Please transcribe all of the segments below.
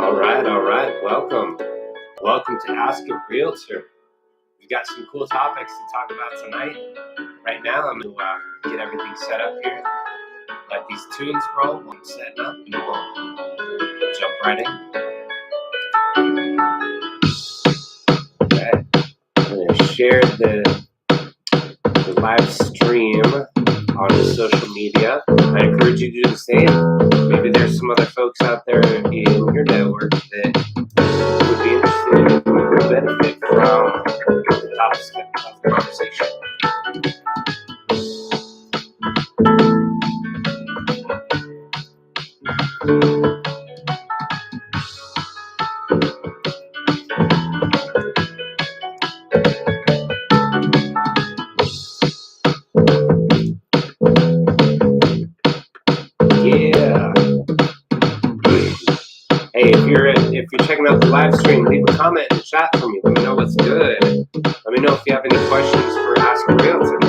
All right. Welcome to Ask a Realtor. We've got some cool topics to talk about tonight. Right now, I'm going to get everything set up here. Let these tunes roll. I'm setting up, and we'll jump right in. Okay. I'm going to share the live stream on social media. I encourage you to do the same. Maybe there's some other folks out there in your network that would be interested or benefit from the topics of the conversation. Yeah. Hey, if you're checking out the live stream, leave a comment in the chat for me. Let me know what's good. Let me know if you have any questions for Ask a Realtor.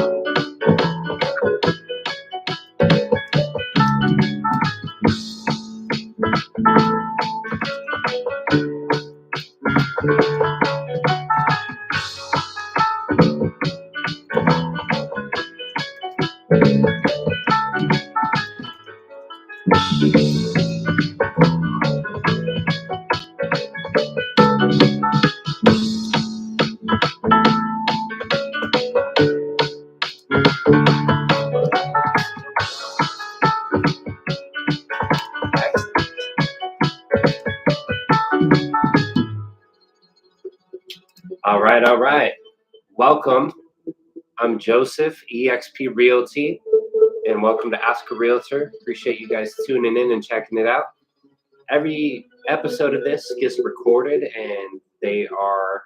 All right. Welcome. I'm Joseph, eXp Realty, and welcome to Ask a Realtor. Appreciate you guys tuning in and checking it out. Every episode of this gets recorded and they are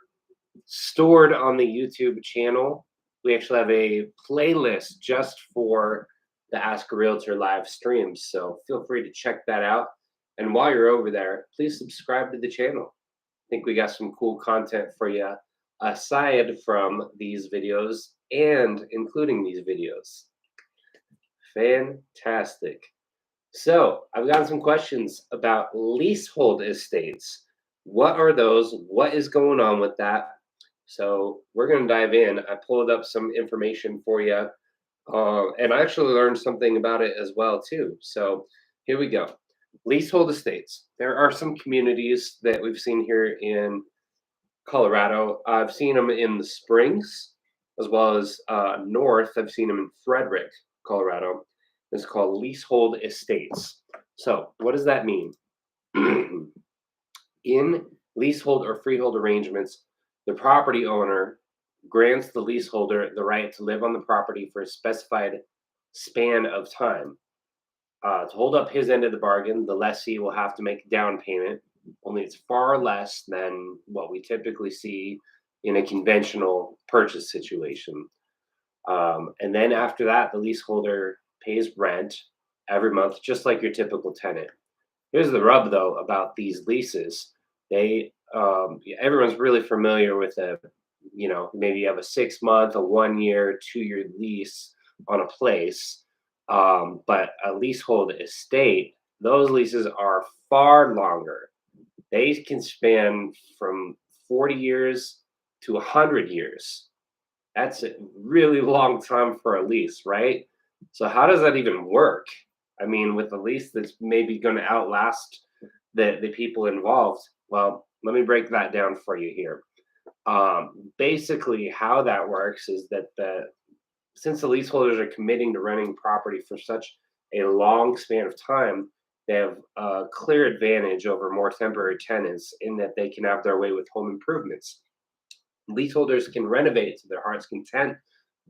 stored on the YouTube channel. We actually have a playlist just for the Ask a Realtor live streams, so feel free to check that out. And while you're over there, please subscribe to the channel. I think we got some cool content for you aside from these videos and including these videos. Fantastic. So I've gotten some questions about leasehold estates. What are those? What is going on with that? So we're going to dive in. I pulled up some information for you, and I actually learned something about it as well too. So here we go. Leasehold estates. There are some communities that we've seen here in Colorado. I've seen them in the Springs, as well as north. I've seen them in Frederick, Colorado. It's called Leasehold Estates. So what does that mean? In leasehold or freehold arrangements, the property owner grants the leaseholder the right to live on the property for a specified span of time. To hold up his end of the bargain, the lessee will have to make a down payment, only it's far less than what we typically see in a conventional purchase situation. And then after that, the leaseholder pays rent every month, just like your typical tenant. Here's the rub, though, about these leases. Everyone's really familiar with maybe you have a 6-month, a 1-year, 2-year lease on a place. But a leasehold estate, those leases are far longer. They can span from 40 years to 100 years. That's a really long time for a lease, right? So how does that even work? I mean, with a lease that's maybe going to outlast the people involved. Well, let me break that down for you here. Basically, how that works is that since the leaseholders are committing to renting property for such a long span of time, they have a clear advantage over more temporary tenants in that they can have their way with home improvements. Leaseholders can renovate to their heart's content,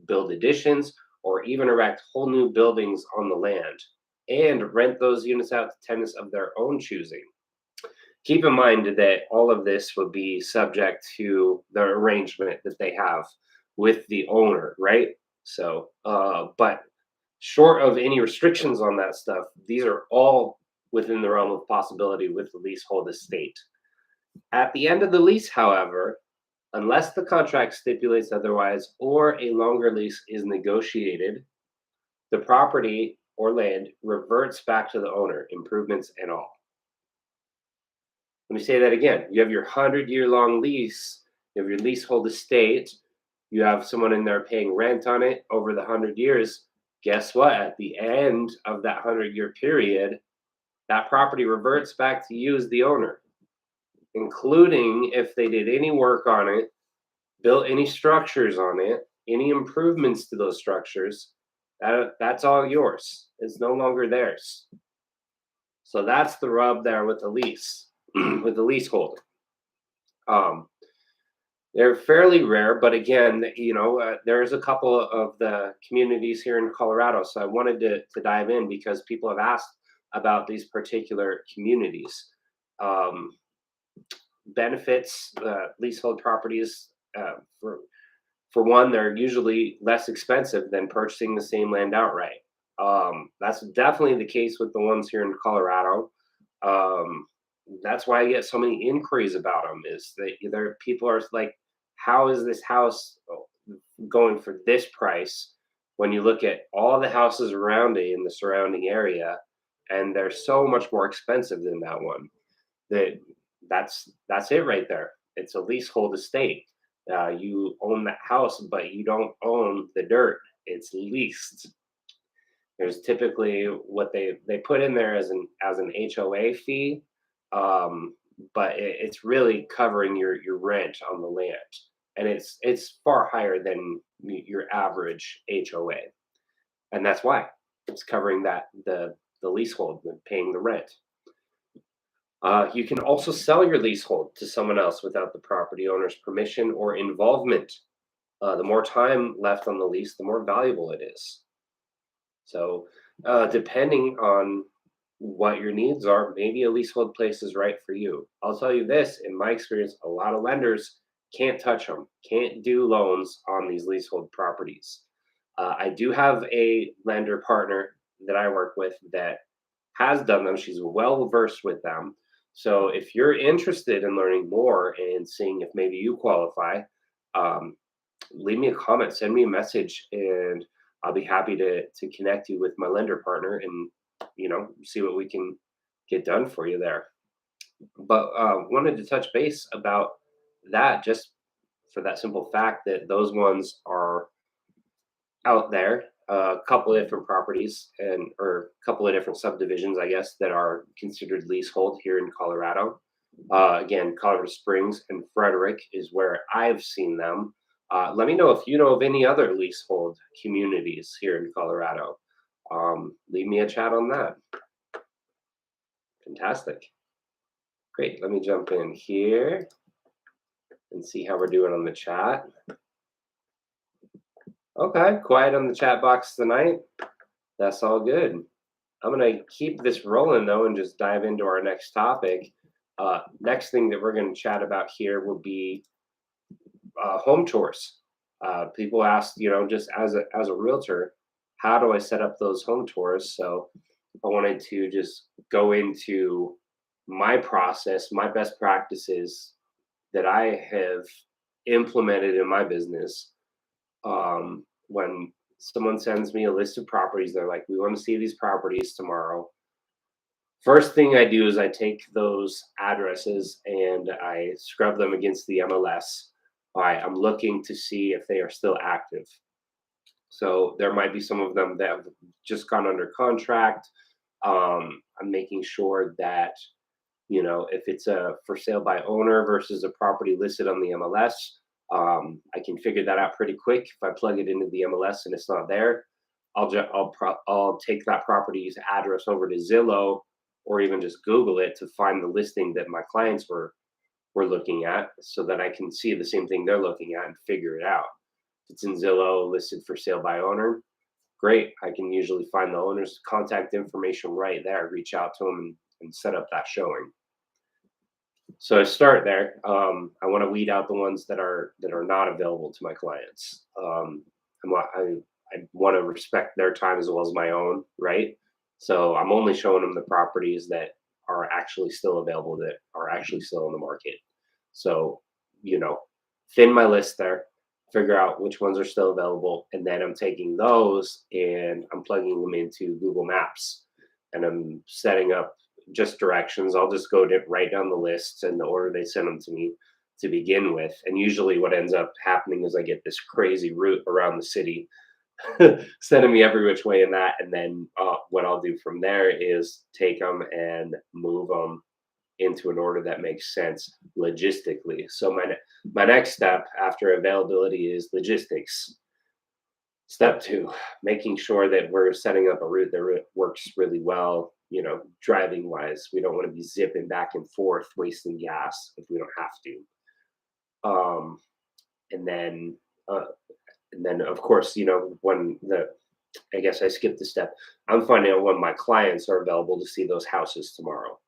build additions, or even erect whole new buildings on the land, and rent those units out to tenants of their own choosing. Keep in mind that all of this would be subject to the arrangement that they have with the owner, right? So, but short of any restrictions on that stuff, these are all within the realm of possibility with the leasehold estate. At the end of the lease, however, unless the contract stipulates otherwise or a longer lease is negotiated, the property or land reverts back to the owner, improvements and all. Let me say that again. You have your 100-year long lease, you have your leasehold estate, you have someone in there paying rent on it over the 100 years. Guess what? At the end of that 100-year period, that property reverts back to you as the owner, including if they did any work on it, built any structures on it, any improvements to those structures. That's all yours. It's no longer theirs. So that's the rub there with the lease, with the leasehold. Um, they're fairly rare, but again, there's a couple of the communities here in Colorado. So I wanted to dive in because people have asked about these particular communities. Um, Benefits, leasehold properties, for one, they're usually less expensive than purchasing the same land outright. That's definitely the case with the ones here in Colorado. Um, that's why I get so many inquiries about them. Is that either people are like, "How is this house going for this price?" When you look at all the houses around it in the surrounding area, and they're so much more expensive than that one. That that's it right there. It's a leasehold estate. You own the house, but you don't own the dirt. It's leased. There's typically what they put in there as an HOA fee, um, but it's really covering your rent on the land, and it's far higher than your average HOA, and that's why it's covering the leasehold and paying the rent. You can also sell your leasehold to someone else without the property owner's permission or involvement. The more time left on the lease, the more valuable it is. So, depending on what your needs are, maybe a leasehold place is right for you. I'll tell you this, in my experience, a lot of lenders can't touch them, can't do loans on these leasehold properties. I do have a lender partner that I work with that has done them. She's well versed with them. So if you're interested in learning more and seeing if maybe you qualify, um, leave me a comment, send me a message, and I'll be happy to connect you with my lender partner and see what we can get done for you there. But wanted to touch base about that just for that simple fact that those ones are out there. A couple of different properties or a couple of different subdivisions, I guess, that are considered leasehold here in Colorado. Again, Colorado Springs and Frederick is where I've seen them. Let me know if you know of any other leasehold communities here in Colorado. Leave me a chat on that. Fantastic. Great. Let me jump in here and see how we're doing on the chat. Okay, quiet on the chat box tonight. That's all good. I'm going to keep this rolling though and just dive into our next topic. Next thing that we're going to chat about here will be home tours. People ask, just as a realtor, how do I set up those home tours? So I wanted to just go into my process, my best practices that I have implemented in my business. When someone sends me a list of properties, they're like, we want to see these properties tomorrow. First thing I do is I take those addresses and I scrub them against the MLS. All right, I'm looking to see if they are still active. So there might be some of them that have just gone under contract. I'm making sure that, if it's a for sale by owner versus a property listed on the MLS, I can figure that out pretty quick. If I plug it into the MLS and it's not there, I'll take that property's address over to Zillow or even just Google it to find the listing that my clients were looking at, so that I can see the same thing they're looking at and figure it out. If it's in Zillow listed for sale by owner, great. I can usually find the owner's contact information right there, reach out to them and set up that showing. So I start there. I want to weed out the ones that are not available to my clients. I want to respect their time as well as my own, right? So I'm only showing them the properties that are actually still available, that are actually still in the market. So, thin my list there, figure out which ones are still available, and then I'm taking those and I'm plugging them into Google Maps, and I'm setting up just directions. I'll just go to write down the lists in the order they send them to me to begin with. And usually what ends up happening is I get this crazy route around the city, sending me every which way in that. And then what I'll do from there is take them and move them into an order that makes sense logistically. So my next step after availability is logistics. Step two, making sure that we're setting up a route that works really well, driving wise. We don't want to be zipping back and forth, wasting gas if we don't have to. Um, and then, uh, and then of course, when I guess I skipped a step. I'm finding out when my clients are available to see those houses tomorrow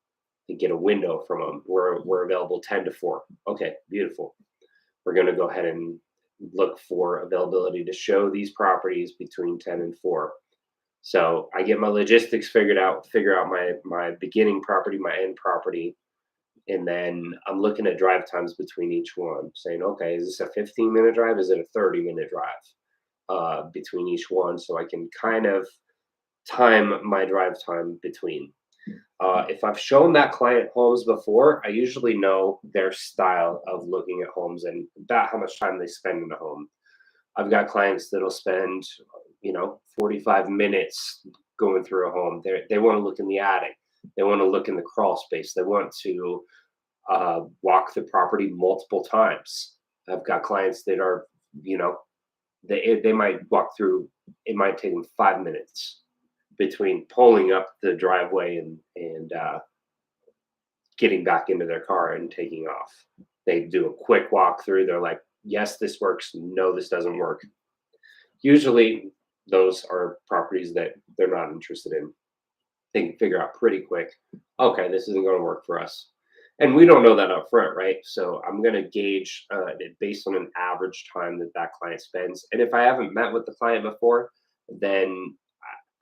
to get a window from them. We're available 10 to 4. Okay, beautiful. We're going to go ahead and look for availability to show these properties between 10 and 4. So I get my logistics figured out, figure out my beginning property, my end property, and then I'm looking at drive times between each one, saying, okay, is this a 15-minute drive? Is it a 30-minute drive between each one? So I can kind of time my drive time between. If I've shown that client homes before, I usually know their style of looking at homes and about how much time they spend in a home. I've got clients that'll spend, 45 minutes going through a home. They want to look in the attic. They want to look in the crawl space. They want to walk the property multiple times. I've got clients that are, they might walk through. It might take them 5 minutes between pulling up the driveway and getting back into their car and taking off. They do a quick walkthrough. They're like, yes, this works. No, this doesn't work. Usually, those are properties that they're not interested in. They can figure out pretty quick, okay, this isn't going to work for us. And we don't know that up front, right? So I'm going to gauge it based on an average time that client spends. And if I haven't met with the client before, then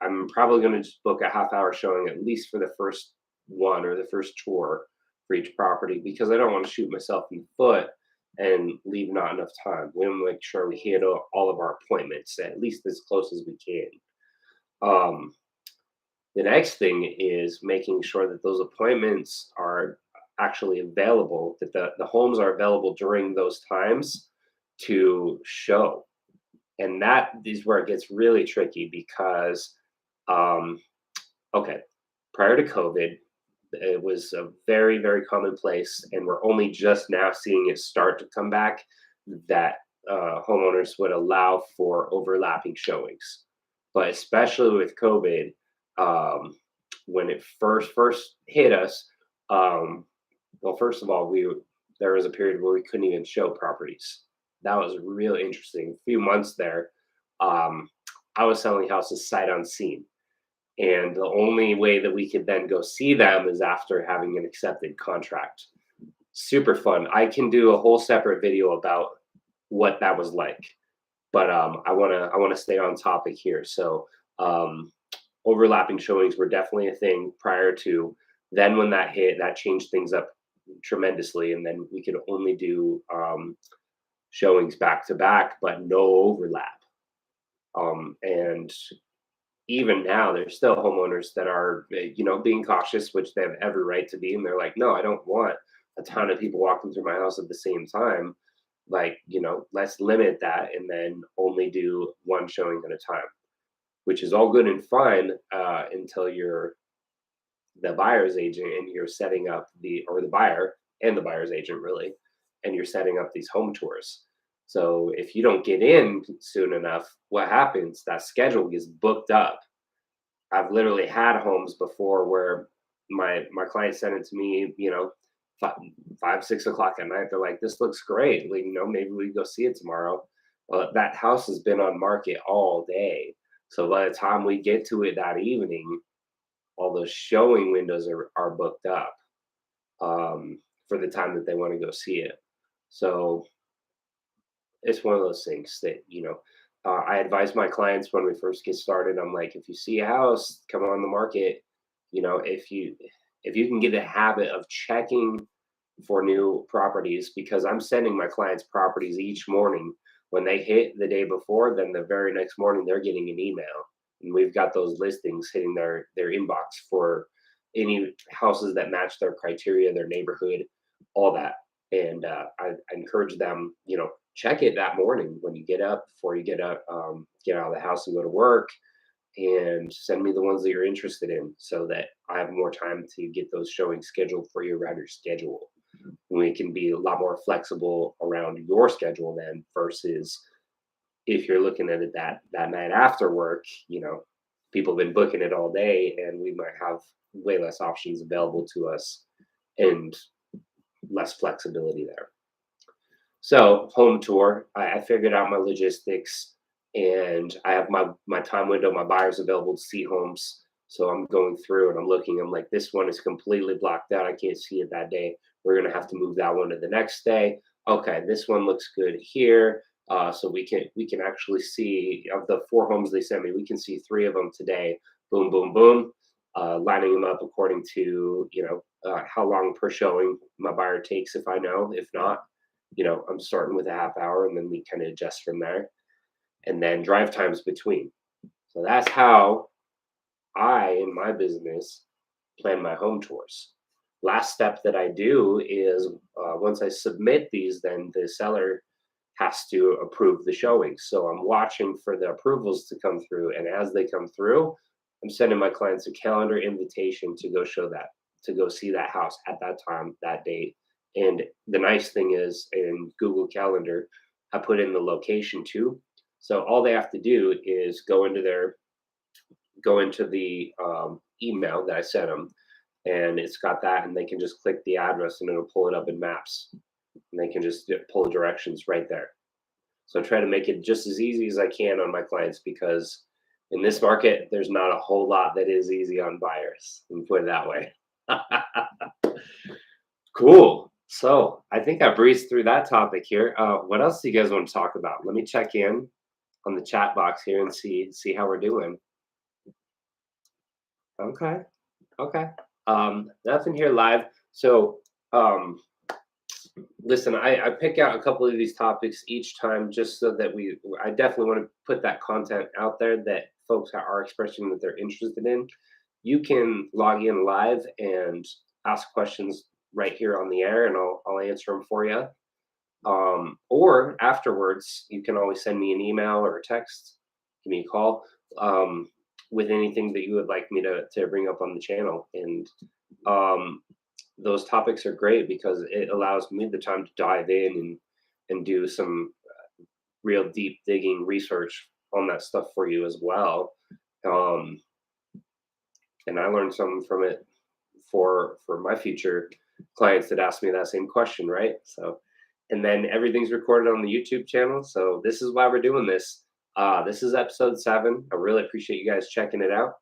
I'm probably going to just book a half-hour showing at least for the first one or the first tour for each property, because I don't want to shoot myself in the foot and leave not enough time. We want to make sure we hit all of our appointments at least as close as we can. The next thing is making sure that those appointments are actually available, that the homes are available during those times to show. And that is where it gets really tricky because, okay, prior to COVID, it was a very, very commonplace, and we're only just now seeing it start to come back, that homeowners would allow for overlapping showings. But especially with COVID, when it first hit us, well, first of all, there was a period where we couldn't even show properties. That was really interesting. A few months there, I was selling houses sight unseen, and the only way that we could then go see them is after having an accepted contract. Super fun. I can do a whole separate video about what that was like, but I wanna stay on topic here. So overlapping showings were definitely a thing prior to. Then when that hit, that changed things up tremendously, and then we could only do showings back to back, but no overlap. And even now, there's still homeowners that are, being cautious, which they have every right to be, and they're like, no, I don't want a ton of people walking through my house at the same time. Like, let's limit that and then only do one showing at a time, which is all good and fine until you're the buyer's agent and you're setting up the buyer and the buyer's agent really, and you're setting up these home tours. So if you don't get in soon enough, what happens? That schedule gets booked up. I've literally had homes before where my client sent it to me, 5, 6 o'clock at night. They're like, this looks great. Like, maybe we go see it tomorrow. Well, that house has been on market all day. So by the time we get to it that evening, all those showing windows are booked up for the time that they want to go see it. So it's one of those things that, I advise my clients when we first get started. I'm like, if you see a house come on the market, if you can get a habit of checking for new properties, because I'm sending my clients properties each morning. When they hit the day before, then the very next morning they're getting an email, and we've got those listings hitting their inbox for any houses that match their criteria, their neighborhood, all that. And I encourage them, check it that morning when you get up, before you get out of the house and go to work, and send me the ones that you're interested in, so that I have more time to get those showings scheduled for you around your schedule. We can be a lot more flexible around your schedule then, versus if you're looking at it that night after work, people have been booking it all day, and we might have way less options available to us and less flexibility there. So home tour, I figured out my logistics, and I have my time window, my buyers available to see homes. So I'm going through and I'm looking. I'm like, this one is completely blocked out. I can't see it that day. We're gonna have to move that one to the next day. Okay, this one looks good here. So we can actually see, of the 4 homes they sent me, we can see 3 of them today. Boom, boom, boom. Lining them up according to how long per showing my buyer takes, if I know. If not, I'm starting with a half hour, and then we kind of adjust from there. And then drive times between. So that's how I, in my business, plan my home tours. Last step that I do is, once I submit these, then the seller has to approve the showings. So I'm watching for the approvals to come through. And as they come through, I'm sending my clients a calendar invitation to go see that house at that time, that date. And the nice thing is, in Google Calendar, I put in the location too. So all they have to do is go into the email that I sent them, and it's got that, and they can just click the address, and it'll pull it up in Maps, and they can just pull directions right there. So I try to make it just as easy as I can on my clients, because in this market, there's not a whole lot that is easy on buyers. Let me put it that way. Cool. So I think I breezed through that topic here. What else do you guys want to talk about? Let me check in on the chat box here and see how we're doing. Okay. Okay. Nothing here live. So listen, I pick out a couple of these topics each time, just so that I definitely want to put that content out there that folks are expressing that they're interested in. You can log in live and ask questions right here on the air, and I'll answer them for you. Or afterwards, you can always send me an email or a text, give me a call, with anything that you would like me to bring up on the channel. And those topics are great because it allows me the time to dive in and do some real deep digging research on that stuff for you as well. And I learned something from it for my future clients that ask me that same question, right? So, and then everything's recorded on the YouTube channel. So this is why we're doing this. This is episode 7. I really appreciate you guys checking it out.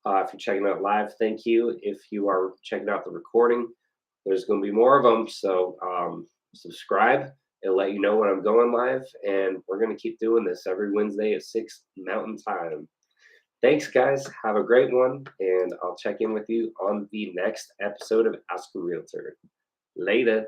If you're checking it out live, thank you. If you are checking out the recording, there's going to be more of them. So subscribe. It'll let you know when I'm going live. And we're going to keep doing this every Wednesday at 6 Mountain Time. Thanks, guys. Have a great one. And I'll check in with you on the next episode of Ask a Realtor. Later.